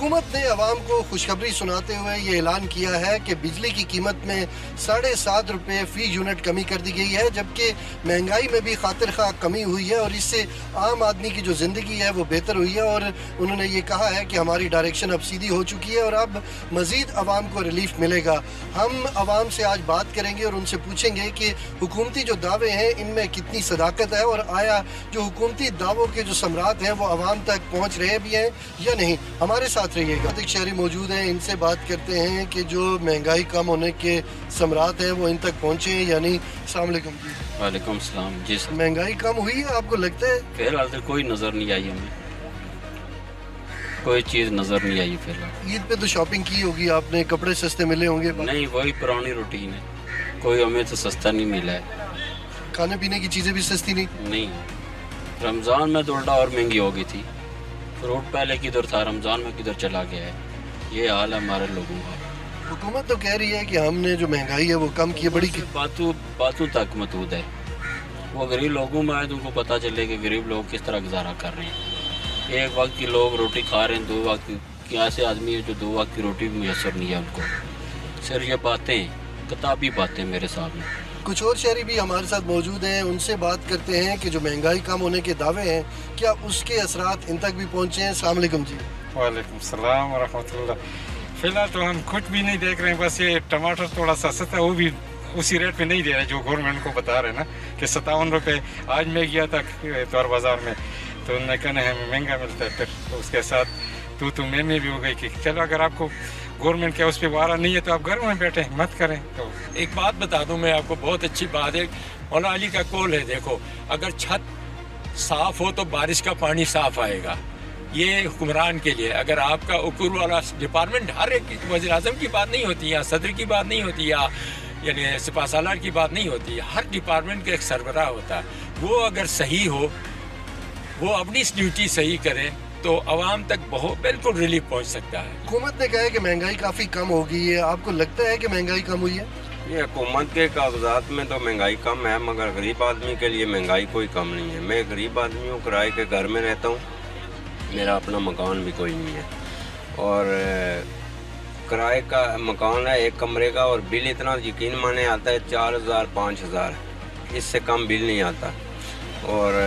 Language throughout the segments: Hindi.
हुकूमत ने अवाम को खुशखबरी सुनाते हुए ये ऐलान किया है कि बिजली की कीमत में 7.5 रुपये फ़ी यूनिट कमी कर दी गई है, जबकि महंगाई में भी खातिर खा कमी हुई है और इससे आम आदमी की जो ज़िंदगी है वो बेहतर हुई है। और उन्होंने ये कहा है कि हमारी डायरेक्शन अब सीधी हो चुकी है और अब मज़ीद अवाम को रिलीफ मिलेगा। हम अवाम से आज बात करेंगे और उनसे पूछेंगे कि हुकूमती जो दावे हैं इनमें कितनी सदाकत है और आया जो हुकूमती दावों के जो समरात हैं वो अवाम तक पहुँच रहे भी हैं या नहीं। हमारे साथ रहिएगा। एक शहरी मौजूद हैं, इनसे बात करते हैं कि जो महंगाई कम होने के समरात हैं वो इन तक पहुँचे हैं या नहीं। अस्सलाम वालेकुम जी। वालेकुम सलाम जी। महंगाई कम हुई है आपको लगता है? फिलहाल तो कोई नज़र नहीं आई हमें, कोई चीज़ नज़र नहीं आई फिलहाल। ईद पे तो शॉपिंग की होगी आपने, कपड़े सस्ते मिले होंगे? नहीं, वही पुरानी रूटीन है, कोई हमें तो सस्ता नहीं मिला है। खाने पीने की चीज़ें भी सस्ती नहीं? रमज़ान में तो उल्टा और महंगी हो गई थी। फ्रूट पहले किधर था, रमज़ान में किधर चला गया है, ये हाल है हमारे लोगों का। हुकूमत तो कह रही है कि हमने जो महंगाई है वो कम की है। बड़ी बातों तक महदूद है, वो गरीब लोगों में आए तो उनको पता चले कि गरीब लोग किस तरह गुजारा कर रहे हैं। एक वक्त की लोग रोटी खा रहे हैं, 2 वक्त की ऐसे आदमी है जो 2 वक्त की रोटी भी मुयसर नहीं है उनको। सिर्फ ये बातें, किताबी बातें मेरे सामने। कुछ और शहरी भी हमारे साथ मौजूद हैं, उनसे बात करते हैं कि जो महंगाई कम होने के दावे हैं क्या उसके असरात इन तक भी पहुँचे हैं। अस्सलाम वालेकुम जी। वालेकुम सलाम व रहमतुल्लाह। फिलहाल तो हम कुछ भी नहीं देख रहे हैं, बस ये टमाटर थोड़ा सा सस्ता, वो भी उसी रेट पे नहीं दे रहे जो गवर्नमेंट को बता रहे हैं ना कि 57 रुपये। आज मैं गया था तौर बाज़ार में तो उन्होंने कहना है महंगा मिलता है, फिर उसके साथ तू मैं भी हो गई कि चलो अगर आपको गवर्नमेंट के उस पर वारा नहीं है तो आप घर में बैठे मत करें। तो एक बात बता दूं मैं आपको, बहुत अच्छी बात है, मौला अली का कौल है, देखो अगर छत साफ हो तो बारिश का पानी साफ आएगा। ये हुक्मरान के लिए, अगर आपका ऊपर वाला डिपार्टमेंट, हर एक वज़ीर आज़म की बात नहीं होती या सदर की बात नहीं होती या यानी सिपा सालार की बात नहीं होती, हर डिपार्टमेंट का एक सरबराह होता है, वो अगर सही हो, वो अपनी ड्यूटी सही करे तो आवाम तक बहुत बिल्कुल रिलीफ पहुंच सकता है। हुकूमत ने कहा है कि महंगाई काफ़ी कम हो गई है, आपको लगता है कि महंगाई कम हुई है? ये हुकूमत के कागजात में तो महंगाई कम है, मगर गरीब आदमी के लिए महंगाई कोई कम नहीं है। मैं गरीब आदमी हूँ, किराए के घर में रहता हूँ, मेरा अपना मकान भी कोई नहीं है और किराए का मकान है 1 कमरे का और बिल इतना यकीन माने आता है 4000 5000, इससे कम बिल नहीं आता और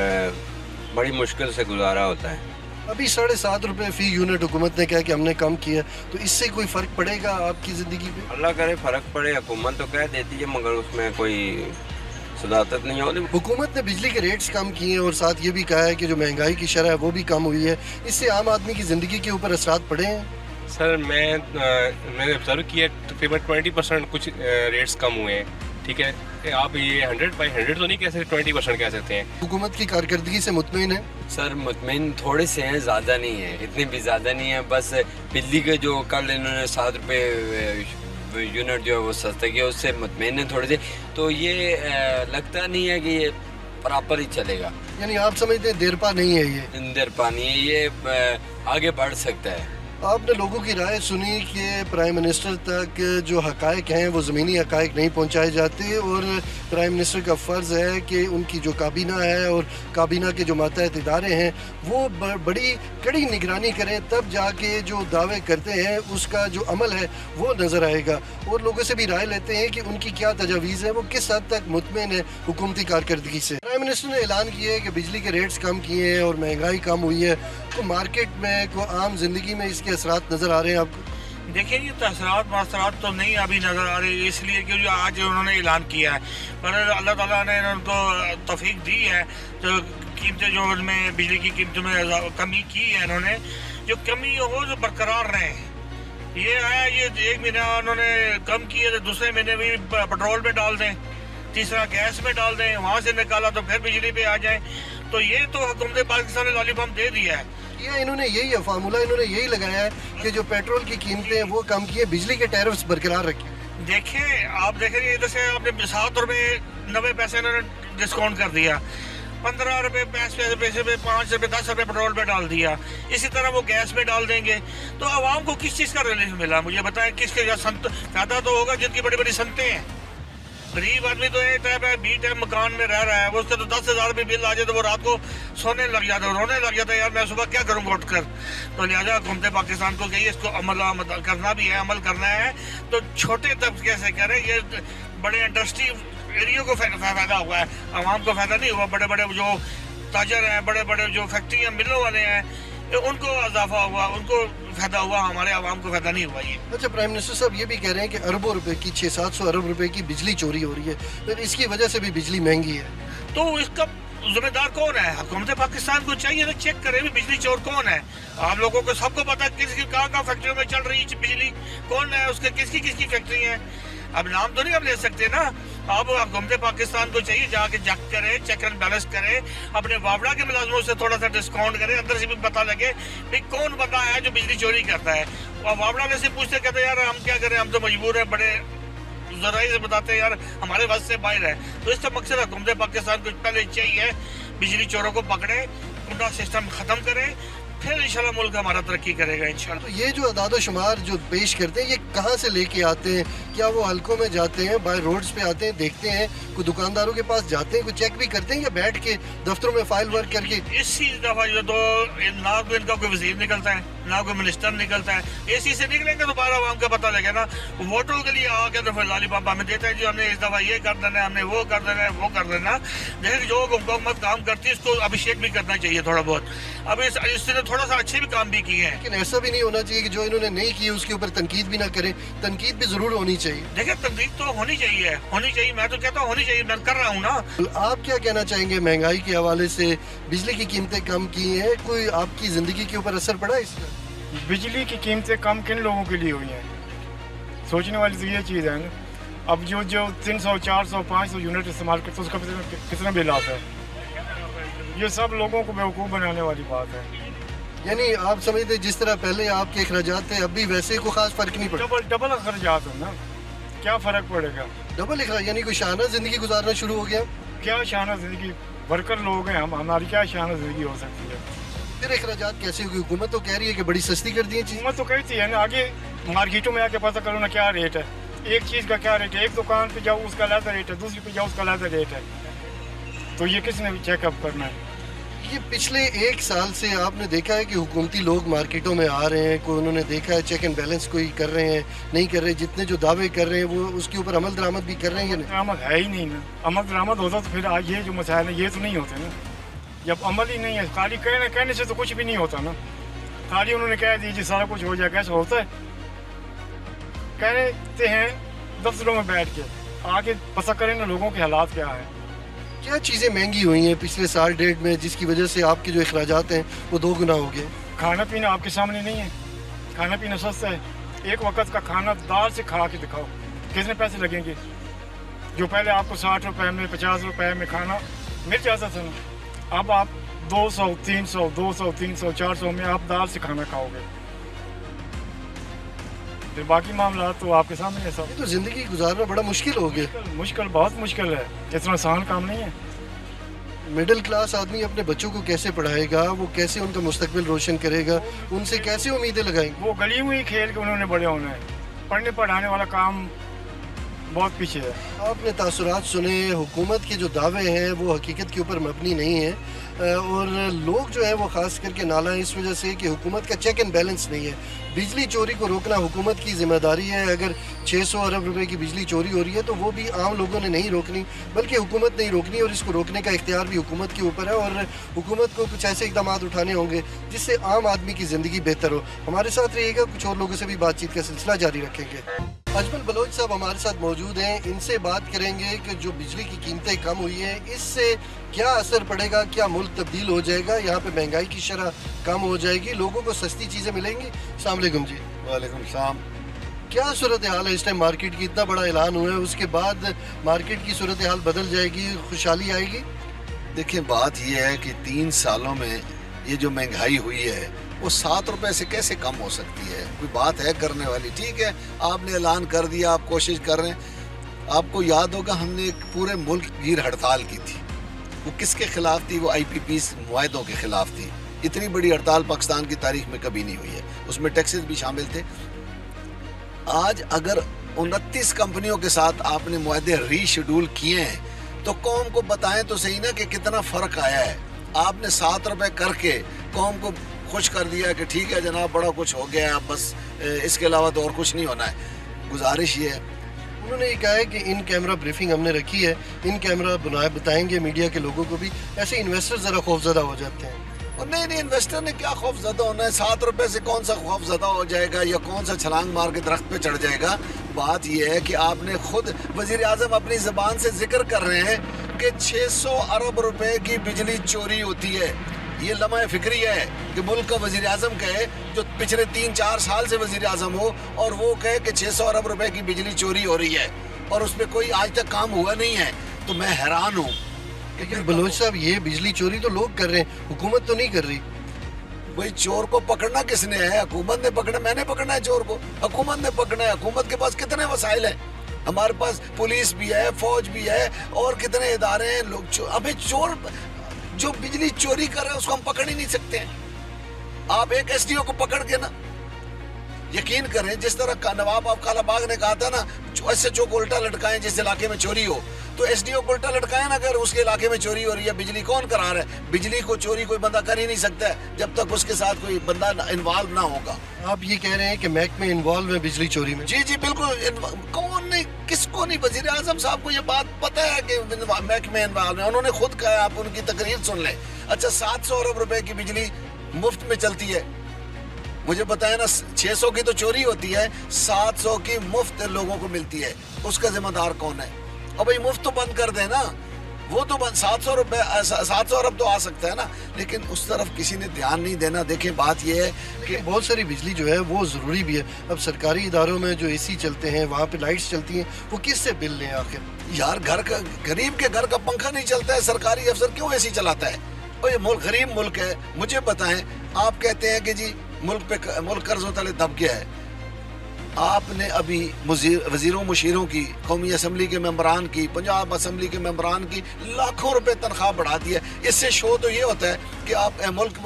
बड़ी मुश्किल से गुजारा होता है। अभी 7.5 रुपये फ़ी यूनिट हुकूमत ने कहा कि हमने कम किया, तो इससे कोई फ़र्क पड़ेगा आपकी ज़िंदगी पे? अल्लाह करे फ़र्क पड़े, हुकूमत तो कह देती है मगर उसमें कोई सदाकत नहीं होती। हुकूमत ने बिजली के रेट्स कम किए हैं और साथ ये भी कहा है कि जो महंगाई की शरह है वो भी कम हुई है, इससे आम आदमी की ज़िंदगी के ऊपर असरात पड़े हैं? सर मैंने ऑब्जर्व किया तकरीबन 20% कुछ रेट्स कम हुए हैं, ठीक है। आप ये 100/100 तो नहीं कह सकते, 20% कह सकते हैं। हुकूमत की कारकर्दगी से मुतमईन है? सर मुतमईन थोड़े से हैं, ज़्यादा नहीं है, इतने भी ज़्यादा नहीं है। बस बिजली के जो कल इन्होंने 7 रुपये यूनिट जो है वो सस्ता किया, उससे मुतमईन है थोड़े से। तो ये लगता नहीं है कि ये प्रॉपर ही चलेगा। यानी आप समझते हैं देर पा नहीं है, ये देर पा नहीं है, ये आगे बढ़ सकता है। आपने लोगों की राय सुनी कि प्राइम मिनिस्टर तक जो हक़ाइक़ हैं वो ज़मीनी हक़ाइक़ नहीं पहुंचाए जाते और प्राइम मिनिस्टर का फ़र्ज़ है कि उनकी जो काबीना है और काबीना के जो मातहत इदारे हैं वो बड़ी कड़ी निगरानी करें, तब जाके जो दावे करते हैं उसका जो अमल है वो नज़र आएगा। और लोगों से भी राय लेते हैं कि उनकी क्या तजावीज़ है, वो किस हद तक मुतमईन है हुकूमती कारकर्दगी से। प्राइम मिनिस्टर ने ऐलान किया है कि बिजली के रेट्स कम किए हैं और महंगाई कम हुई है, तो मार्केट में को आम जिंदगी में इसके असरात नज़र आ रहे हैं आपको? देखिए ये असरात तो नहीं अभी नज़र आ रही, इसलिए कि जो आज उन्होंने ऐलान किया है, पर अल्लाह ताला ने उनको तौफीक दी है, तो कीमतें जो उनमें बिजली की कीमतों में कमी की है इन्होंने, जो कमी हो जो बरकरार रहे। ये है ये 1 महीना उन्होंने कम किया तो दूसरे महीने भी पेट्रोल में डाल दें, तीसरा गैस में डाल दें, वहाँ से निकाला तो फिर बिजली पे आ जाए। तो ये तो हुकूमत पाकिस्तान ने लॉलीपॉप दे दिया है। ये इन्होंने यही है फार्मूला, इन्होंने यही लगाया है कि जो पेट्रोल की कीमतें वो कम किए, बिजली के टैरिफ्स बरकरार रखे। देखिए आप देखेंगे इधर से आपने 7 रुपये 90 पैसे इन्होंने डिस्काउंट कर दिया, 15 रुपये पैसे पे 5 रुपये 10 रुपये पेट्रोल पे डाल दिया, इसी तरह वो गैस में डाल देंगे। तो आवाम को किस चीज़ का रिलीफ मिला, मुझे बताएं? किसके फायदा तो होगा जिनकी बड़ी बड़ी सनतें हैं, गरीब आदमी तो एक टाइप है, बी टाइप मकान में रह रहा है, वो उसका तो 10,000 भी बिल आ जाए तो वो रात को सोने लग जाता है, रोने लग जाता है, यार मैं सुबह क्या करूँगा उठ कर। तो लिहाजा हुकूमत पाकिस्तान को कहिए इसको अमल करना भी है, अमल करना है। तो छोटे तबके से करें, ये बड़े इंडस्ट्री एरिया को फ़ायदा हुआ है, आवाम को फ़ायदा नहीं हुआ। बड़े बड़े जो ताजर हैं, बड़े बड़े जो फैक्ट्रियाँ मिलों वाले हैं, उनको इजाफा हुआ, उनको फ़ायदा हुआ, हमारे आवाम को फ़ायदा नहीं हुआ ये। अच्छा, प्राइम मिनिस्टर साहब ये भी कह रहे हैं कि अरबों रुपए की 600-700 अरब रुपए की बिजली चोरी हो रही है, फिर इसकी वजह से भी बिजली महंगी है। तो इसका जिम्मेदार कौन है? हुकूमत पाकिस्तान को चाहिए ना चेक करे भी बिजली चोर कौन है। आप लोगों को सबको पता है किसकी कहाँ फैक्ट्रियों में चल रही है बिजली, कौन है उसके, किसकी फैक्ट्री है। अब नाम तो नहीं आप ले सकते ना। अब हुकूमत पाकिस्तान को चाहिए जाके चेक करे, चेक एंड बैलेंस करे, अपने वावड़ा के मुलाजमों से थोड़ा सा डिस्काउंट करे, अंदर से भी पता लगे कि कौन बंदा है जो बिजली चोरी करता है। और वावड़ा में से पूछते कहते यार हम क्या करें, हम तो मजबूर हैं, बड़े ज़राई से बताते हैं यार हमारे बस से बाहर है। तो इसका मकसद हुकूमत पाकिस्तान को पहले चाहिए बिजली चोरों को पकड़े, उनका सिस्टम ख़त्म करे, फिर इंशाल्लाह मुल्क हमारा तरक्की करेगा इंशाल्लाह। तो ये जो अदाद शुमार जो पेश करते हैं, ये कहाँ से लेके आते हैं? क्या वो हलकों में जाते हैं, बाय रोड्स पे आते हैं, देखते हैं, कोई दुकानदारों के पास जाते हैं, कोई चेक भी करते हैं, या बैठ के दफ्तरों में फाइल वर्क करके? इसी दफ़ा जो तो ना कोई इनका कोई वजीर निकलता है, ना कोई मिनिस्टर निकलता है। इसी से निकलेंगे तो बारह आवाम का पता लगे ना। वोटों के लिए आके तो फिर लालीपापा हमें देता है जी हमने इस दफ़ा ये कर देना है, हमने वो कर देना है, वो कर देना। लेकिन जो हुकूमत काम करती है इसको अभिषेक भी करना चाहिए थोड़ा बहुत। अब इससे थोड़ा सा अच्छे भी काम भी किए हैं, लेकिन ऐसा भी नहीं होना चाहिए कि जो इन्होंने नहीं की उसके ऊपर तनकीद भी ना करें। तनकीद भी जरूर होनी चाहिए। देखिए तनकीद तो होनी चाहिए, मैं तो कहता हूँ होनी चाहिए, मैं कर रहा हूँ ना। आप क्या कहना चाहेंगे महंगाई के हवाले से? बिजली की कीमतें कम की हैं, कोई आपकी जिंदगी के ऊपर असर पड़ा इसका? बिजली की कीमतें कम किन लोगों के लिए हुई हैं? सोचने वाली तो ये चीज़ है ना। अब जो 300, 400, 500 यूनिट इस्तेमाल करते हैं उसका कितना बिल आता है? ये सब लोगों को बेवकूफ़ बनाने वाली बात है। यानी आप समझते जिस तरह पहले आपके अखराजात थे अब भी वैसे कोई खास फर्क नहीं पड़ा? डबल अखराजात है ना, क्या फ़र्क पड़ेगा? डबल अखराज यानी कोई शाना ज़िंदगी गुजारना शुरू हो गया? क्या शाना ज़िंदगी, वर्कर लोग हैं हम, हमारी क्या शाना ज़िंदगी हो सकती है? फिर अखराजात कैसे होगी? हुकूमत तो कह रही है कि बड़ी सस्ती कर दी है चीज़। हुकूमत तो कहती है ना, आगे मार्केटों में आके पता करो ना क्या रेट है, एक चीज़ का क्या रेट है। एक दुकान पे जाओ उसका अलग रेट है, दूसरी पे जाओ उसका अलग रेट है। तो ये किसने चेकअप करना है? ये पिछले 1 साल से आपने देखा है कि हुकूमती लोग मार्केटों में आ रहे हैं, कोई उन्होंने देखा है चेक एंड बैलेंस कोई कर रहे हैं, नहीं कर रहे, जितने जो दावे कर रहे हैं वो उसके ऊपर अमल दरामद भी कर रहे हैं या नहीं? दरामद है ही नहीं ना। अमल दरामद होता तो फिर आज ये जो मसाइल है ये तो नहीं होते ना। जब अमल ही नहीं है, खाली कहने से तो कुछ भी नहीं होता ना। खाली उन्होंने कह दीजिए सारा कुछ हो जाएगा, ऐसा होता है? कहते हैं दफ्तरों में बैठ के, आगे पता करें ना लोगों के हालात क्या है। क्या चीज़ें महंगी हुई हैं पिछले साल डेढ़ में जिसकी वजह से आपके जो अखराजात हैं वो 2 गुना हो गए? खाना पीना आपके सामने नहीं है, खाना पीना सस्ता है। एक वक्त का खाना दाल से खा के दिखाओ, कितने पैसे लगेंगे? जो पहले आपको 60 रुपए में, 50 रुपए में खाना मिल जाता था ना, अब आप 200, 300, 200, 300, 400 में आप दाल से खाना खाओगे। फिर बाकी मामला तो आपके सामने है सब। तो ज़िंदगी गुजारना बड़ा मुश्किल हो गया। मुश्किल बहुत मुश्किल है, इतना आसान काम नहीं है। मिडिल क्लास आदमी अपने बच्चों को कैसे पढ़ाएगा, वो कैसे उनका मुस्तकबिल रोशन करेगा, उनसे कैसे उम्मीदें लगाएंगे? वो गली में ही खेल के उन्होंने बड़े होना है, पढ़ने पढ़ाने वाला काम बहुत पीछे है। आपने तासुरात सुने, हुकूमत के जो दावे हैं वो हकीकत के ऊपर मबनी नहीं है, और लोग जो है वो ख़ास करके नाला है इस वजह से कि हुकूमत का चेक एंड बैलेंस नहीं है। बिजली चोरी को रोकना हुकूमत की ज़िम्मेदारी है। अगर 600 अरब रुपए की बिजली चोरी हो रही है तो वो भी आम लोगों ने नहीं रोकनी, बल्कि हुकूमत नहीं रोकनी, और इसको रोकने का इख्तियार भी हुकूमत के ऊपर है। और हुकूमत को कुछ ऐसे इक़दाम उठाने होंगे जिससे आम आदमी की ज़िंदगी बेहतर हो। हमारे साथ रहिएगा, कुछ और लोगों से भी बातचीत का सिलसिला जारी रखेंगे। अजमल बलोच साहब हमारे साथ मौजूद हैं, इनसे बात करेंगे कि जो बिजली की कीमतें कम हुई हैं इससे क्या असर पड़ेगा, क्या मुल्क तब्दील हो जाएगा, यहाँ पे महंगाई की शरह कम हो जाएगी, लोगों को सस्ती चीज़ें मिलेंगी। अस्सलाम वालेकुम जी। वालेकुम सलाम। क्या सूरत हाल है इस टाइम मार्केट की? इतना बड़ा ऐलान हुआ है, उसके बाद मार्केट की सूरत हाल बदल जाएगी, खुशहाली आएगी? देखिए बात यह है कि 3 सालों में ये जो महंगाई हुई है वो 7 रुपए से कैसे कम हो सकती है? कोई बात है करने वाली? ठीक है, आपने ऐलान कर दिया, आप कोशिश कर रहे हैं। आपको याद होगा हमने एक पूरे मुल्क गिर हड़ताल की थी। वो किसके खिलाफ थी? वो IPP मुआहदों के खिलाफ थी। इतनी बड़ी हड़ताल पाकिस्तान की तारीख में कभी नहीं हुई है, उसमें टैक्सेस भी शामिल थे। आज अगर 29 कंपनियों के साथ आपने मुआहदे रीशेड्यूल किए हैं, तो कौम को बताएं तो सही ना कि कितना फ़र्क आया है। आपने 7 रुपए करके कौम को खुश कर दिया कि ठीक है जनाब बड़ा कुछ हो गया है, बस इसके अलावा तो और कुछ नहीं होना है। गुजारिश ये है, उन्होंने ये कहा है कि इन कैमरा ब्रीफिंग हमने रखी है, इन कैमरा बताएंगे मीडिया के लोगों को भी, ऐसे इन्वेस्टर ज़रा खौफजदा हो जाते हैं। और नहीं, इन्वेस्टर ने क्या खौफजदा होना है, 7 रुपए से कौन सा खौफजदा हो जाएगा या कौन सा छलांग मार के दरख्त पे चढ़ जाएगा। बात यह है कि आपने खुद वजीर आजम अपनी ज़बान से जिक्र कर रहे हैं कि 600 अरब रुपए की बिजली चोरी होती है। ये लम्हा फिक्री है कि मुल्क का वजीर आजम कहे, जो पिछले 3-4 साल से वजीर आजम हो, और वो कहे कि 600 अरब रुपए की बिजली चोरी हो रही है और उस पर कोई आज तक काम हुआ नहीं है, तो मैं हैरान हूँ। लेकिन बलोच साहब, ये बिजली चोरी तो लोग कर रहे हैं, हुकूमत तो नहीं कर रही। भाई चोर को पकड़ना किसने है? हुकूमत ने पकड़ना, मैंने पकड़ना है चोर को? हुकूमत ने पकड़ना है। हुकूमत के पास कितने वसाइल हैं? हमारे पास पुलिस भी है, फौज भी है, और कितने इदारे हैं। लोग अबे चोर जो बिजली चोरी कर रहे हैं उसको हम पकड़ ही नहीं सकते हैं। आप एक एसडीओ को पकड़ के ना, यकीन करें, जिस तरह का नवाब ऑफ कालाबाग ने कहा था ना, एसएचओ को उल्टा लटकाएं जिस इलाके में चोरी हो, तो एसडीओ को उल्टा लटकाएं ना अगर उसके इलाके में चोरी हो रही है। बिजली कौन करा रहा है? बिजली को चोरी कोई बंदा कर ही नहीं सकता है जब तक उसके साथ कोई बंदा इन्वॉल्व ना होगा। आप ये कह रहे हैं कि महकमे इन्वॉल्व है बिजली चोरी में? जी जी बिल्कुल। कौन नहीं, किसको नहीं? वजीर आजम साहब को ये बात पता है कि महकमे इन्वॉल्व है, उन्होंने खुद कहा, आप उनकी तकरीर सुन लें। अच्छा, 700 अरब रुपए की बिजली मुफ्त में चलती है, मुझे बताया ना, 600 की तो चोरी होती है, 700 की मुफ्त लोगों को मिलती है, उसका जिम्मेदार कौन है? और भाई मुफ्त तो बंद कर देना, वो तो बंद, 700 रुपए 700 अरब तो आ सकता है ना, लेकिन उस तरफ किसी ने ध्यान नहीं देना। देखें, बात यह है कि बहुत सारी बिजली जो है वो ज़रूरी भी है। अब सरकारी इदारों में जो एसी चलते हैं, वहाँ पे लाइट्स चलती हैं, वो किससे बिल लें आखिर? यार घर का, गरीब के घर का पंखा नहीं चलता है, सरकारी अफसर क्यों एसी चलाता है? और ये मुल्क गरीब मुल्क है। मुझे बताएं, आप कहते हैं कि जी मुल्क कर्जों तले दब गया है। आपने अभी वजीरों मुशीरों की, कौमी असम्बली के मेंबरान की, पंजाब असम्बली के मेंबरान की लाखों रुपए तनख्वाह बढ़ा दी है। इससे शो तो ये होता है कि आप मुल्क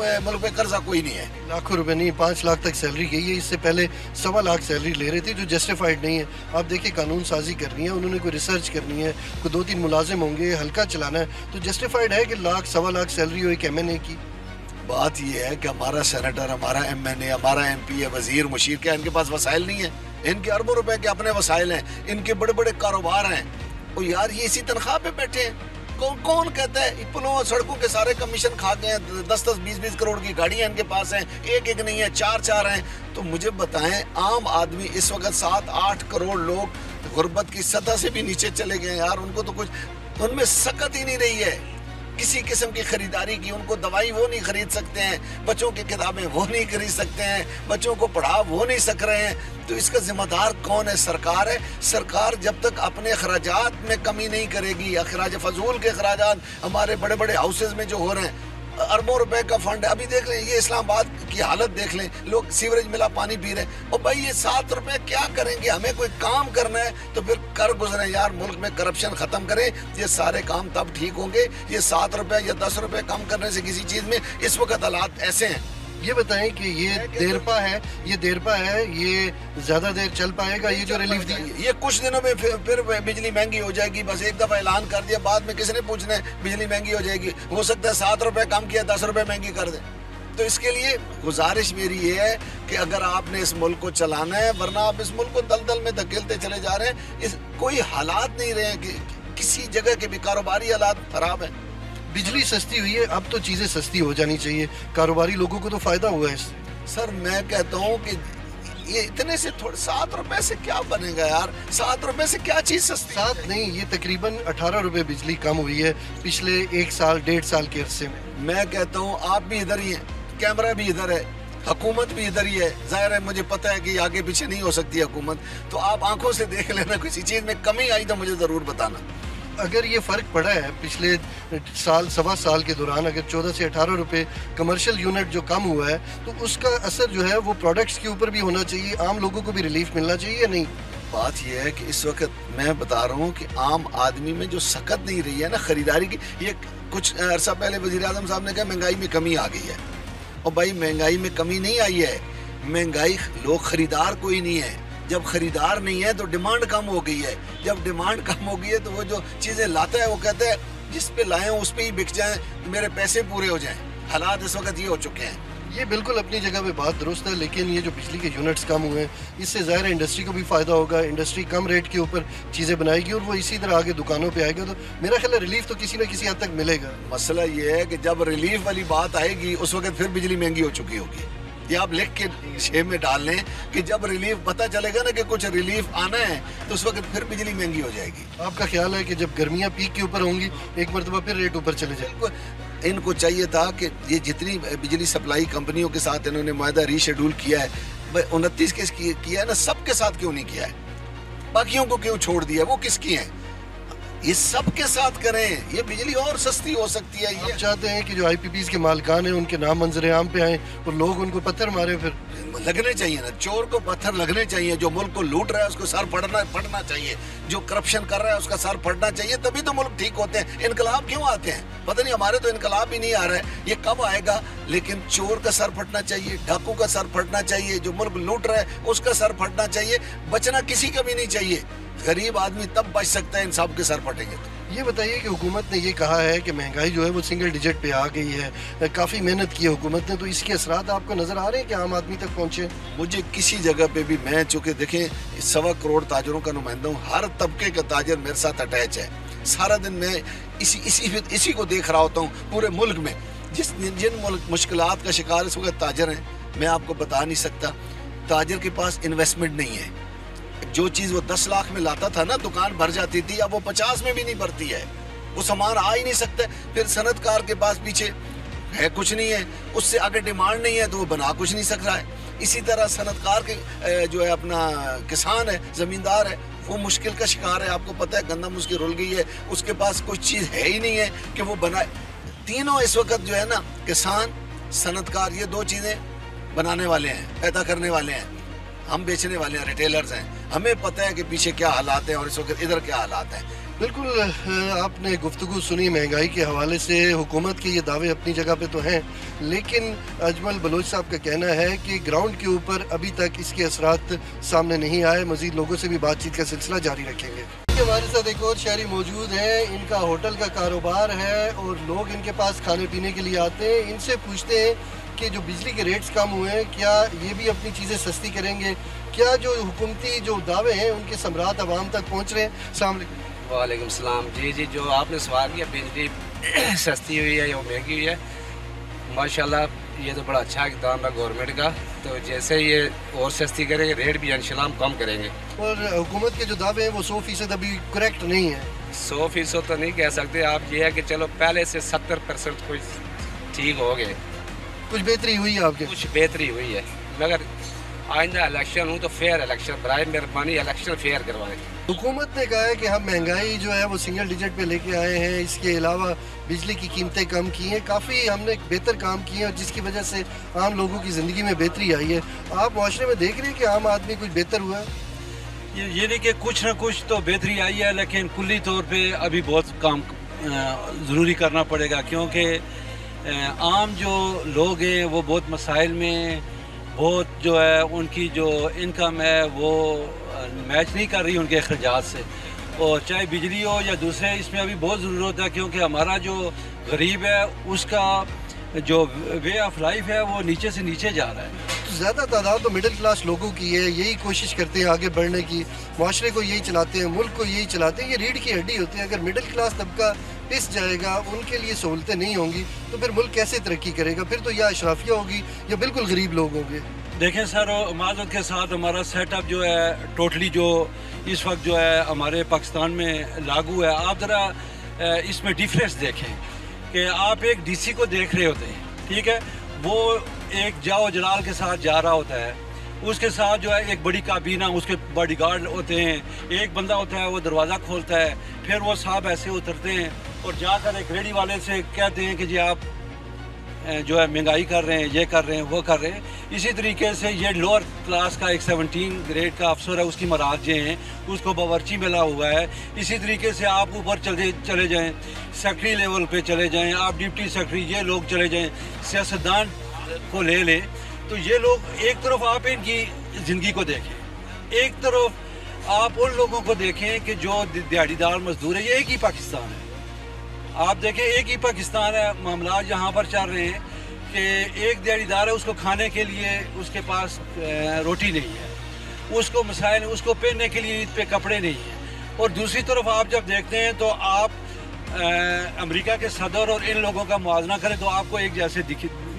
में कर्जा कोई नहीं है। लाखों रुपए नहीं, 5 लाख तक सैलरी गई है। इससे पहले 1.25 लाख सैलरी ले रहे थे, जो जस्टिफाइड नहीं है। आप देखिए, कानून साजी करनी है, उन्होंने कोई रिसर्च करनी है, कोई 2-3 मुलाजिम होंगे, हल्का चलाना है, तो जस्टिफाइड है कि 1.25 लाख सैलरी हो एक MNA की। बात यह है कि हमारा सेनेटर, हमारा MNA, हमारा MP है, वजीर मुशीर, क्या इनके पास वसाइल नहीं है? इनके अरबों रुपए के अपने वसाइल हैं, इनके बड़े बड़े कारोबार हैं। और यार ये इसी तनख्वाह पे बैठे हैं। कौन कहता है? पुलों और सड़कों के सारे कमीशन खा गए हैं, 10-10, 20-20 करोड़ की गाड़ियां इनके पास हैं, एक नहीं है, 4-4 हैं। तो मुझे बताएं, आम आदमी इस वक्त 7-8 करोड़ लोग गुर्बत की सतह से भी नीचे चले गए यार। उनको तो कुछ, उनमें सकत ही नहीं रही है किसी किस्म की खरीदारी की। उनको दवाई वो नहीं खरीद सकते हैं, बच्चों की किताबें वो नहीं खरीद सकते हैं, बच्चों को पढ़ा वो नहीं सक रहे हैं। तो इसका जिम्मेदार कौन है? सरकार है। सरकार जब तक अपने अखराजात में कमी नहीं करेगी, अखराज फजूल के अखराजात हमारे बड़े बड़े हाउसेज में जो हो रहे हैं, अरबों रुपए का फंड है। अभी देख लें, ये इस्लामाबाद की हालत देख लें, लोग सीवरेज मिला पानी पी रहे हैं। और भाई ये 7 रुपए क्या करेंगे? हमें कोई काम करना है तो फिर कर गुजरे यार, मुल्क में करप्शन खत्म करें, ये सारे काम तब ठीक होंगे। ये 7 रुपए या 10 रुपए कम करने से किसी चीज में इस वक्त हालात ऐसे हैं। ये बताएं कि ये देरपा है, ये ज्यादा देर चल पाएगा? ये जो रिलीफ दी, ये कुछ दिनों में फिर बिजली महंगी हो जाएगी। बस एक दफा ऐलान कर दिया, बाद में किसने पूछना है? बिजली महंगी हो जाएगी। हो सकता है 7 रुपए कम किया, 10 रुपए महंगी कर दें। तो इसके लिए गुजारिश मेरी ये है कि अगर आपने इस मुल्क को चलाना है, वरना आप इस मुल्क को दलदल में धकेलते चले जा रहे हैं। कोई हालात नहीं रहे कि किसी जगह के भी कारोबारी हालात खराब है। बिजली सस्ती हुई है, अब तो चीजें सस्ती हो जानी चाहिए, कारोबारी लोगों को तो फायदा हुआ है इससे। सर मैं कहता हूँ कि ये इतने से 7 रुपए से क्या बनेगा यार? 7 रुपए से क्या चीज सस्ती? 7 नहीं, ये तकरीबन 18 रुपए बिजली कम हुई है पिछले 1 साल 1.5 साल के अरसे में। मैं कहता हूँ आप भी इधर ही हैं, कैमरा भी इधर है, हुकूमत भी इधर ही है। जाहिर है, मुझे पता है कि आगे पीछे नहीं हो सकती हुकूमत, तो आप आंखों से देख लेना, किसी चीज में कमी आई तो मुझे जरूर बताना। अगर ये फ़र्क पड़ा है पिछले साल 1.25 साल के दौरान, अगर 14 से 18 रुपए कमर्शियल यूनिट जो कम हुआ है, तो उसका असर जो है वो प्रोडक्ट्स के ऊपर भी होना चाहिए, आम लोगों को भी रिलीफ मिलना चाहिए या नहीं? बात यह है कि इस वक्त मैं बता रहा हूँ कि आम आदमी में जो सकत नहीं रही है ना खरीदारी की। ये कुछ अरसा पहले वज़ीर आज़म साहब ने कहा महंगाई में कमी आ गई है, और भाई महंगाई में कमी नहीं आई है, महंगाई, लोग खरीदार कोई नहीं है। जब खरीदार नहीं है तो डिमांड कम हो गई है। जब डिमांड कम हो गई है तो वो जो चीज़ें लाता है वो कहता है जिस पे लाए हैं उस पे ही बिक जाएं तो मेरे पैसे पूरे हो जाएं। हालात इस वक्त ये हो चुके हैं। ये बिल्कुल अपनी जगह पे बात दुरुस्त है, लेकिन ये जो बिजली के यूनिट्स कम हुए हैं इससे ज़ाहिर है इंडस्ट्री को भी फ़ायदा होगा। इंडस्ट्री कम रेट के ऊपर चीज़ें बनाएगी और वो इसी तरह आगे दुकानों पे आएगा, तो मेरा ख्याल है रिलीफ तो किसी न किसी हद तक मिलेगा। मसला ये है कि जब रिलीफ वाली बात आएगी उस वक्त फिर बिजली महंगी हो चुकी होगी। ये आप लिख के शेप में डाल लें कि जब रिलीफ पता चलेगा ना कि कुछ रिलीफ आना है तो उस वक्त फिर बिजली महंगी हो जाएगी। आपका ख्याल है कि जब गर्मियाँ पीक के ऊपर होंगी एक मरतबा फिर रेट ऊपर चले जाएंगे? इनको चाहिए था कि ये जितनी बिजली सप्लाई कंपनियों के साथ इन्होंने मुआहदा रीशेड्यूल किया है, 29 केस किया है ना, सबके साथ क्यों नहीं किया है? बाकियों को क्यों छोड़ दिया? वो किसकी हैं? ये सबके साथ करें, ये बिजली और सस्ती हो सकती है। ये चाहते हैं कि जो IPPs के मालिकान हैं उनके नाम मंजर आम पे आए और लोग उनको पत्थर मारे, फिर लगने चाहिए ना, चोर को पत्थर लगने चाहिए। जो मुल्क को लूट रहा है उसको सर फटना चाहिए, जो करप्शन कर रहा है उसका सर फटना चाहिए, तभी तो मुल्क ठीक होते हैं। इनकलाब क्यों आते हैं? पता नहीं, हमारे तो इनकलाब ही नहीं आ रहा है, ये कब आएगा? लेकिन चोर का सर फटना चाहिए, डाकू का सर फटना चाहिए, जो मुल्क लूट रहा है उसका सर फटना चाहिए, बचना किसी का भी नहीं चाहिए। गरीब आदमी तब बच सकता है इन सब के सर फटेंगे तो। ये बताइए कि हुकूमत ने ये कहा है कि महंगाई जो है वो सिंगल डिजिट पे आ गई है, काफ़ी मेहनत की है हुकूमत ने, तो इसके असरात आपको नज़र आ रहे हैं कि आम आदमी तक पहुँचे? मुझे किसी जगह पे भी, मैं चूँकि देखें 1.25 करोड़ ताजरों का नुमाइंदा हूँ, हर तबके का ताजर मेरे साथ अटैच है। सारा दिन मैं इसी को देख रहा होता हूँ पूरे मुल्क में। जिन मुश्किलात का शिकार इस वक्त ताजर हैं, मैं आपको बता नहीं सकता। ताजर के पास इन्वेस्टमेंट नहीं है। जो चीज़ वो 10 लाख में लाता था ना, दुकान भर जाती थी, अब वो 50 में भी नहीं भरती है। वो सामान आ ही नहीं सकता। फिर सनतकार के पास पीछे है कुछ नहीं है, उससे आगे डिमांड नहीं है तो वो बना कुछ नहीं सक रहा है। इसी तरह सनतकार के जो है अपना किसान है, ज़मींदार है, वो मुश्किल का शिकार है। आपको पता है गंदम उसकी रुल गई है, उसके पास कोई चीज़ है ही नहीं है कि वो बनाए। तीनों इस वक्त जो है ना, किसान, सनतकार, ये 2 चीज़ें बनाने वाले हैं, पैदा करने वाले हैं। हम बेचने वाले हैं, रिटेलर्स हैं। हमें पता है कि पीछे क्या हालात हैं और इस वक्त इधर क्या हालात हैं। बिल्कुल, आपने गुफ्तगू सुनी महंगाई के हवाले से। हुकूमत के ये दावे अपनी जगह पे तो हैं, लेकिन अजमल बलोच साहब का कहना है कि ग्राउंड के ऊपर अभी तक इसके असरात सामने नहीं आए। मज़ीद लोगों से भी बातचीत का सिलसिला जारी रखेंगे। हमारे साथ एक और शहरी मौजूद हैं, इनका होटल का कारोबार है और लोग इनके पास खाने पीने के लिए आते हैं। इनसे पूछते हैं कि जो बिजली के रेट्स कम हुए हैं, क्या ये भी अपनी चीज़ें सस्ती करेंगे? क्या जो हुकूमती जो दावे हैं उनके समरात आवाम तक पहुँच रहे हैं? अस्सलाम वालेकुम। वालेकुम सलाम। जी, जो आपने सवाल किया, बिजली सस्ती हुई है या महंगी हुई है, माशाल्लाह ये तो बड़ा अच्छा इक़दाम है गवर्नमेंट का। तो जैसे ये और सस्ती करेंगे, रेट भी इंशाल्लाह हम कम करेंगे। और हुकूमत के जो दावे हैं वो 100% अभी करेक्ट नहीं है। 100% तो नहीं कह सकते आप। ये है कि चलो पहले से 70% कुछ ठीक हो गए, कुछ बेहतरी हुई है आपके? कुछ बेहतरी हुई है, मगर आइंदा इलेक्शन हो तो फेयर इलेक्शन, बराए मेहरबानी इलेक्शन फेयर करवाएं। हुकूमत ने कहा है कि हम महंगाई जो है वो सिंगल डिजिट पे लेके आए हैं, इसके अलावा बिजली की कीमतें कम की हैं, काफ़ी हमने बेहतर काम किए हैं जिसकी वजह से आम लोगों की ज़िंदगी में बेहतरी आई है। आप माशरे में देख रहे हैं कि आम आदमी कुछ बेहतर हुआ है? ये नहीं कि कुछ ना कुछ तो बेहतरी आई है, लेकिन कुल्ली तौर पे अभी बहुत काम ज़रूरी करना पड़ेगा, क्योंकि आम जो लोग हैं वो बहुत मसाइल में, बहुत जो है उनकी जो इनकम है वो मैच नहीं कर रही उनके अखराजात से। और चाहे बिजली हो या दूसरे, इसमें अभी बहुत ज़रूरत है, क्योंकि हमारा जो गरीब है उसका जो वे ऑफ लाइफ है वो नीचे से नीचे जा रहा है। ज़्यादा तादाद तो मिडिल क्लास लोगों की है, यही कोशिश करते हैं आगे बढ़ने की, माशरे को यही चलाते हैं, मुल्क को यही चलाते हैं। ये रीढ़ की हड्डी होती है। अगर मिडिल क्लास तबका पिस जाएगा, उनके लिए सहूलतें नहीं होंगी, तो फिर मुल्क कैसे तरक्की करेगा? फिर तो या अशराफिया होगी या बिल्कुल गरीब लोग होंगे। देखें सर, माज़रत के साथ हमारा सेटअप जो है टोटली जो इस वक्त जो है हमारे पाकिस्तान में लागू है, आप ज़रा इसमें डिफरेंस देखें कि आप एक DC को देख रहे होते हैं, ठीक है, वो एक जाओ जलाल के साथ जा रहा होता है, उसके साथ जो है एक बड़ी काबीना, उसके बॉडीगार्ड होते हैं, एक बंदा होता है वो दरवाज़ा खोलता है, फिर वो साहब ऐसे उतरते हैं और जाकर एक रेडी वाले से कहते हैं कि जी आप जो है महंगाई कर रहे हैं, ये कर रहे हैं, वो कर रहे हैं। इसी तरीके से ये लोअर क्लास का एक 17 ग्रेड का अफसर है, उसकी मराजे हैं, उसको बावर्ची मिला हुआ है। इसी तरीके से आप ऊपर चले जाएं, सेक्रेटरी लेवल पे चले जाएं, आप डिप्टी सेक्रेटरी, ये लोग चले जाएं, सियासतदान को ले लें, तो ये लोग एक तरफ आप इनकी ज़िंदगी को देखें, एक तरफ आप उन लोगों को देखें कि जो दिहाड़ीदार मजदूर है, ये एक ही पाकिस्तान है। आप देखें एक ही पाकिस्तान है। मामला यहाँ पर चल रहे हैं कि एक दिहाड़ीदार है, उसको खाने के लिए उसके पास रोटी नहीं है, उसको मसाइल, उसको पहनने के लिए ईद पे कपड़े नहीं है। और दूसरी तरफ आप जब देखते हैं तो आप अमेरिका के सदर और इन लोगों का मुआवजा करें तो आपको एक जैसे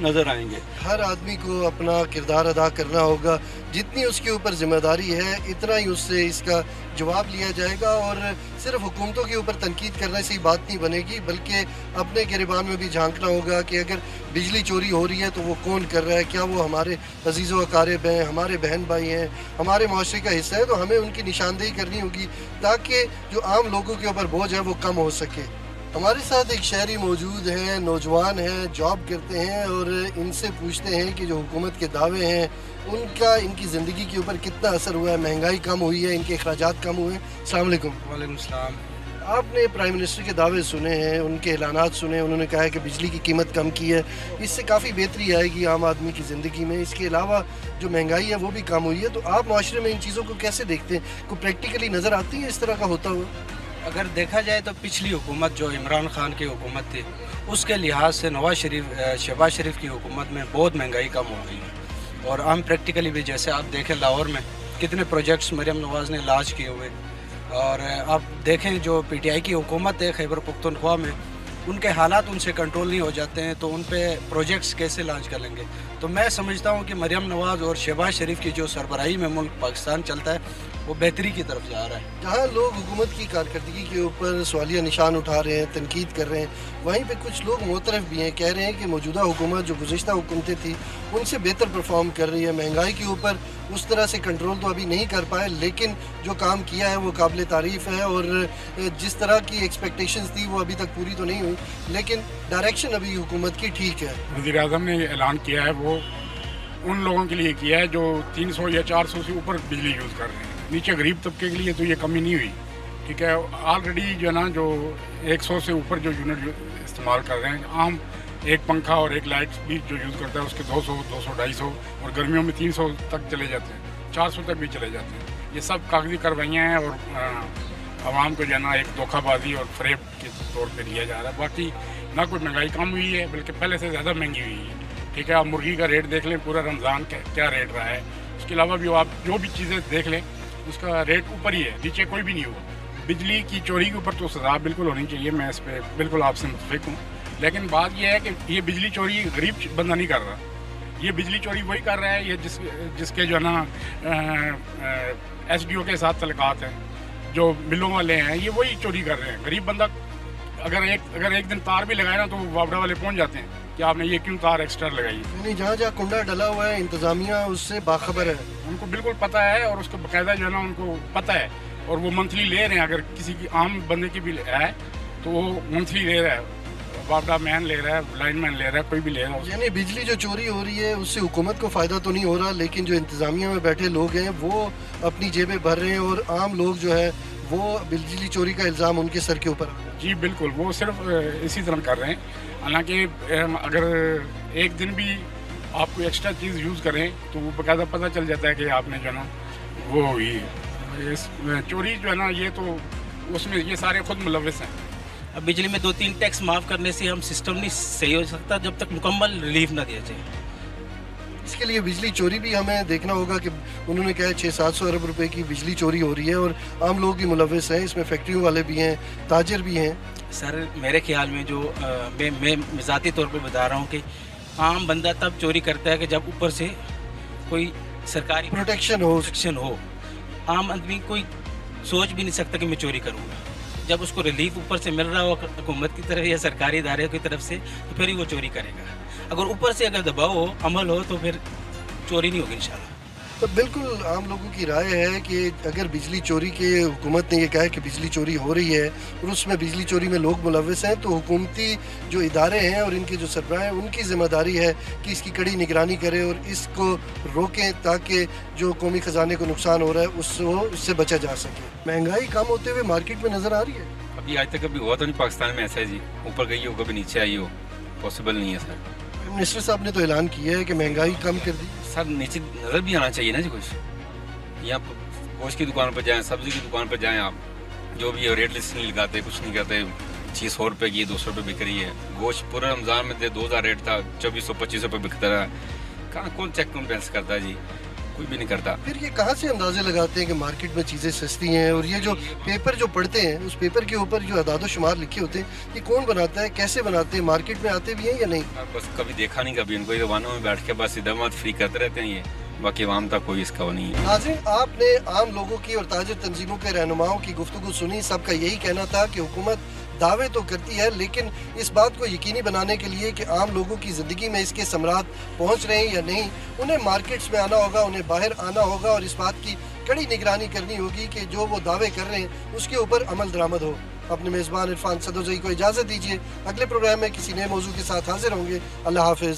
नज़र आएंगे। हर आदमी को अपना किरदार अदा करना होगा, जितनी उसके ऊपर जिम्मेदारी है इतना ही उससे इसका जवाब लिया जाएगा। और सिर्फ हुकूमतों के ऊपर तनकीद करने से ही बात नहीं बनेगी, बल्कि अपने गिरबान में भी झांकना होगा कि अगर बिजली चोरी हो रही है तो वो कौन कर रहा है, क्या वो हमारे अजीज़ व अकारिब हैं, हमारे बहन भाई हैं, हमारे माशरे का हिस्सा है। तो हमें उनकी निशानदेही करनी होगी ताकि जो आम लोगों के ऊपर बोझ है वो कम हो सके। हमारे साथ एक शहरी मौजूद हैं, नौजवान हैं, जॉब करते हैं, और इनसे पूछते हैं कि जो हुकूमत के दावे हैं उनका इनकी ज़िंदगी के ऊपर कितना असर हुआ है। महंगाई कम हुई है, इनके अखराजात कम हुए हैं। अस्सलाम वालेकुम। वालेकुम सलाम। आपने प्राइम मिनिस्टर के दावे सुने हैं, उनके ऐलानात सुने, उन्होंने कहा है कि बिजली की कीमत कम की है, इससे काफ़ी बेहतरी आएगी आम आदमी की ज़िंदगी में। इसके अलावा जो महंगाई है वो भी कम हुई है। तो आप माशरे में इन चीज़ों को कैसे देखते हैं? कोई प्रैक्टिकली नज़र आती है इस तरह का होता हुआ? अगर देखा जाए तो पिछली हुकूमत जो इमरान खान की हुकूमत थी, उसके लिहाज से शहबाज शरीफ की हुकूमत में बहुत महंगाई कम हो गई है। और हम प्रैक्टिकली भी, जैसे आप देखें लाहौर में कितने प्रोजेक्ट्स मरियम नवाज़ ने लॉन्च किए हुए, और आप देखें जो PTI की हुकूमत है खैबर पख्तूनख्वा में, उनके हालात उनसे कंट्रोल नहीं हो जाते हैं, तो उन पे प्रोजेक्ट्स कैसे लॉन्च कर लेंगे। तो मैं समझता हूँ कि मरियम नवाज़ और शहबाज शरीफ की जो सरबराही में मुल्क पाकिस्तान चलता है वो बेहतरी की तरफ जा रहा है। जहाँ लोग हुकूमत की कारकर्दगी के ऊपर सवालिया निशान उठा रहे हैं, तनकीद कर रहे हैं, वहीं पे कुछ लोग मोतरफ भी हैं, कह रहे हैं कि मौजूदा हुकूमत जो गुज़िश्ता हुकूमतें थी उनसे बेहतर परफॉर्म कर रही है। महंगाई के ऊपर उस तरह से कंट्रोल तो अभी नहीं कर पाए, लेकिन जो काम किया है वो काबिल तारीफ़ है। और जिस तरह की एक्सपेक्टेशंस थी वो अभी तक पूरी तो नहीं हुई, लेकिन डायरेक्शन अभी हुकूमत की ठीक है। वज़ीर-ए-आज़म ने ऐलान किया है वो उन लोगों के लिए किया है जो 300 या 400 से ऊपर बिजली यूज़ कर रहे हैं। नीचे गरीब तबके के लिए तो ये कमी नहीं हुई, ठीक है। ऑलरेडी जो है ना, जो 100 से ऊपर जो यूनिट इस्तेमाल कर रहे हैं, आम एक पंखा और एक लाइट भी जो यूज़ करता है उसके 200, 200, 250 और गर्मियों में 300 तक चले जाते हैं, 400 तक भी चले जाते हैं। ये सब कागजी कार्रवाइयाँ हैं और आवाम को जो है ना एक धोखाबाजी और फरेब के तौर पर लिया जा रहा है। बाकी ना कोई महंगाई कम हुई है, बल्कि पहले से ज़्यादा महंगी हुई है, ठीक है। आप मुर्गी का रेट देख लें, पूरा रमज़ान क्या रेट रहा है। उसके अलावा भी आप जो भी चीज़ें देख लें उसका रेट ऊपर ही है, नीचे कोई भी नहीं हुआ। बिजली की चोरी के ऊपर तो सज़ा बिल्कुल होनी चाहिए, मैं इस पर बिल्कुल आपसे मुतफिक हूँ। लेकिन बात यह है कि ये बिजली चोरी गरीब बंदा नहीं कर रहा, ये बिजली चोरी वही कर रहा है ये जिसके जो है ना SDO के साथ तल्लुकात हैं, जो मिलों वाले हैं, ये वही चोरी कर रहे हैं। गरीब बंदा अगर एक दिन तार भी लगाए ना तो वापडा वाले पहुँच जाते हैं कि आपने ये क्यों तार एक्स्ट्रा लगाई। यानी जहाँ जहाँ कुंडा डला हुआ है इंतज़ामिया उससे बाखबर है, उनको बिल्कुल पता है और उसको बाकायदा जो है ना उनको पता है, और वो मंथली ले रहे हैं। अगर किसी की आम बंदे की भी है तो वो मंथली ले रहा है, वापडा मैन ले रहा है, लाइन मैन ले रहा है, कोई भी ले रहा है। यानी बिजली जो चोरी हो रही है उससे हुकूमत को फ़ायदा तो नहीं हो रहा, लेकिन जो इंतज़ामिया में बैठे लोग हैं वो अपनी जेबें भर रहे हैं, और आम लोग जो है वो बिजली चोरी का इल्ज़ाम उनके सर के ऊपर। जी बिल्कुल, वो सिर्फ इसी तरह कर रहे हैं। हालांकि अगर एक दिन भी आप कोई एक्स्ट्रा चीज़ यूज़ करें तो वो बाकायदा पता चल जाता है कि आपने जो है ना वो हुई इस चोरी जो है ना, ये तो उसमें ये सारे खुद मुलविस हैं। अब बिजली में 2-3 टैक्स माफ़ करने से हम सिस्टम नहीं सही हो सकता जब तक मुकम्मल रिलीफ ना दिया जाए। इसके लिए बिजली चोरी भी हमें देखना होगा कि उन्होंने कहा है 600-700 अरब रुपए की बिजली चोरी हो रही है, और आम लोग भी मुलविस हैं इसमें, फैक्ट्रियों वाले भी हैं, ताजर भी हैं। सर मेरे ख्याल में जो मैं ज़ाती तौर पे बता रहा हूँ कि आम बंदा तब चोरी करता है कि जब ऊपर से कोई सरकारी प्रोटेक्शन हो। आम आदमी कोई सोच भी नहीं सकता कि मैं चोरी करूँगा। जब उसको रिलीफ ऊपर से मिल रहा हो हुकूमत की तरफ या सरकारी इदारे की तरफ से, तो फिर ही वो चोरी करेगा। अगर ऊपर से अगर दबाव हो, अमल हो, तो फिर चोरी नहीं होगी इंशाल्लाह। तो बिल्कुल आम लोगों की राय है कि अगर बिजली चोरी के हुकूमत ने ये कहा है कि बिजली चोरी हो रही है और उसमें बिजली चोरी में लोग मुलविस हैं, तो हुकूमती जो इदारे हैं और इनके जो सरबराह हैं उनकी ज़िम्मेदारी है कि इसकी कड़ी निगरानी करें और इसको रोकें, ताकि जो कौमी ख़जाने को नुकसान हो रहा है उससे बचा जा सके। महंगाई कम होते हुए मार्केट में नज़र आ रही है? अभी आज तक कभी हुआ तो नहीं पाकिस्तान में ऐसा है जी, ऊपर गई हो कभी नीचे आई हो, पॉसिबल नहीं है सर। मिनिस्टर साहब ने तो ऐलान किया है कि महंगाई कम कर दी। सर नीचे नज़र भी आना चाहिए ना जी कुछ, यहाँ गोश्त की दुकान पर जाएँ, सब्ज़ी की दुकान पर जाएँ, आप जो भी है रेट लिस्ट नहीं लगाते, कुछ नहीं कहते। चीज़ 100 रुपये की 200 रुपये बिक रही है। गोश्त पूरे रमज़ान में 2000 रेट था, 2400-2500 रुपये बिकता रहा। कहाँ कौन चेक कम्पेंस करता है जी, कोई भी नहीं करता। फिर ये कहाँ से अंदाजे लगाते हैं कि मार्केट में चीज़ें सस्ती हैं? और ये जो पेपर जो पढ़ते हैं, उस पेपर के ऊपर जो अदाद शुमार लिखे होते हैं, ये कौन बनाता है, कैसे बनाते हैं? मार्केट में आते भी हैं या नहीं? बस कभी देखा नहीं, कभी इनको दुकानों में बैठ के बस इधर फ्री करते रहते हैं ये, बाकी आवाम तक कोई इसका वो नहीं है। नाज़रीन, आपने आम लोगों की और ताजिर तंजीमों के रहनुमाओं की गुफ्तगू सुनी। सबका यही कहना था कि हुकूमत दावे तो करती है, लेकिन इस बात को यकीनी बनाने के लिए कि आम लोगों की ज़िंदगी में इसके समरात पहुँच रहे हैं या नहीं, उन्हें मार्केट्स में आना होगा, उन्हें बाहर आना होगा और इस बात की कड़ी निगरानी करनी होगी कि जो वो दावे कर रहे हैं उसके ऊपर अमल दरामद हो। अपने मेज़बान इरफान सदोज़ई को इजाज़त दीजिए। अगले प्रोग्राम में किसी नए मौजू के साथ हाजिर होंगे। अल्लाह हाफ़िज़।